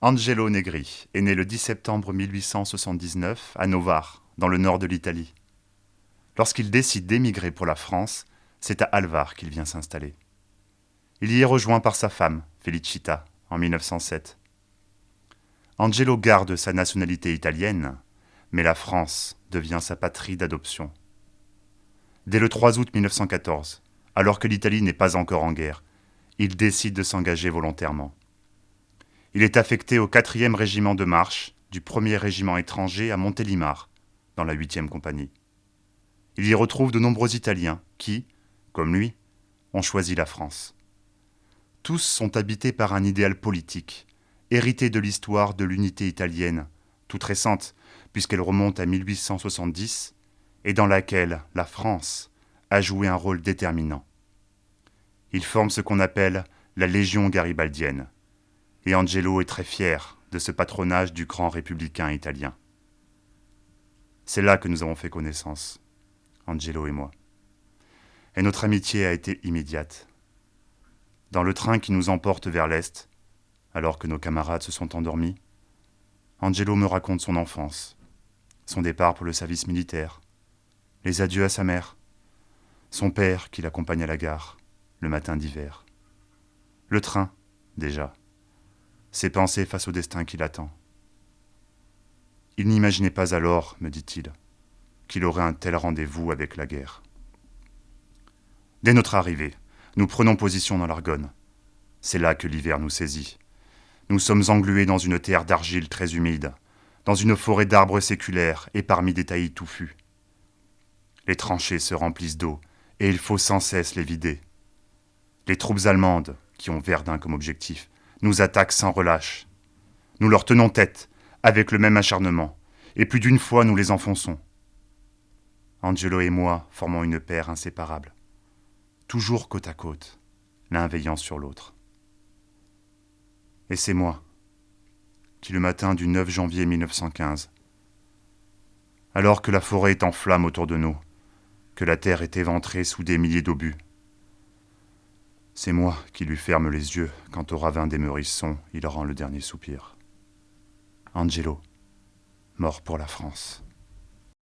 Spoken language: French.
Angelo Negri est né le 10 septembre 1879 à Novare, dans le nord de l'Italie. Lorsqu'il décide d'émigrer pour la France, c'est à Alvar qu'il vient s'installer. Il y est rejoint par sa femme, Felicita, en 1907. Angelo garde sa nationalité italienne, mais la France devient sa patrie d'adoption. Dès le 3 août 1914, alors que l'Italie n'est pas encore en guerre, il décide de s'engager volontairement. Il est affecté au 4e régiment de marche du 1er régiment étranger à Montélimar, dans la 8e compagnie. Il y retrouve de nombreux Italiens qui, comme lui, ont choisi la France. Tous sont habités par un idéal politique, hérité de l'histoire de l'unité italienne, toute récente, puisqu'elle remonte à 1870, et dans laquelle la France a joué un rôle déterminant. Ils forment ce qu'on appelle la Légion garibaldienne, et Angelo est très fier de ce patronage du grand républicain italien. C'est là que nous avons fait connaissance, Angelo et moi. Et notre amitié a été immédiate. Dans le train qui nous emporte vers l'Est, alors que nos camarades se sont endormis, Angelo me raconte son enfance, son départ pour le service militaire, les adieux à sa mère, son père qui l'accompagne à la gare, le matin d'hiver. Le train, déjà, ses pensées face au destin qui l'attend. Il n'imaginait pas alors, me dit-il, qu'il aurait un tel rendez-vous avec la guerre. Dès notre arrivée, nous prenons position dans l'Argonne. C'est là que l'hiver nous saisit. Nous sommes englués dans une terre d'argile très humide, dans une forêt d'arbres séculaires et parmi des taillis touffus. Les tranchées se remplissent d'eau et il faut sans cesse les vider. Les troupes allemandes, qui ont Verdun comme objectif, nous attaquent sans relâche. Nous leur tenons tête, avec le même acharnement, et plus d'une fois nous les enfonçons. Angelo et moi formons une paire inséparable, toujours côte à côte, l'un veillant sur l'autre. Et c'est moi, qui le matin du 9 janvier 1915, alors que la forêt est en flammes autour de nous, que la terre est éventrée sous des milliers d'obus, c'est moi qui lui ferme les yeux quand au ravin des Meurissons, il rend le dernier soupir. Angelo, mort pour la France.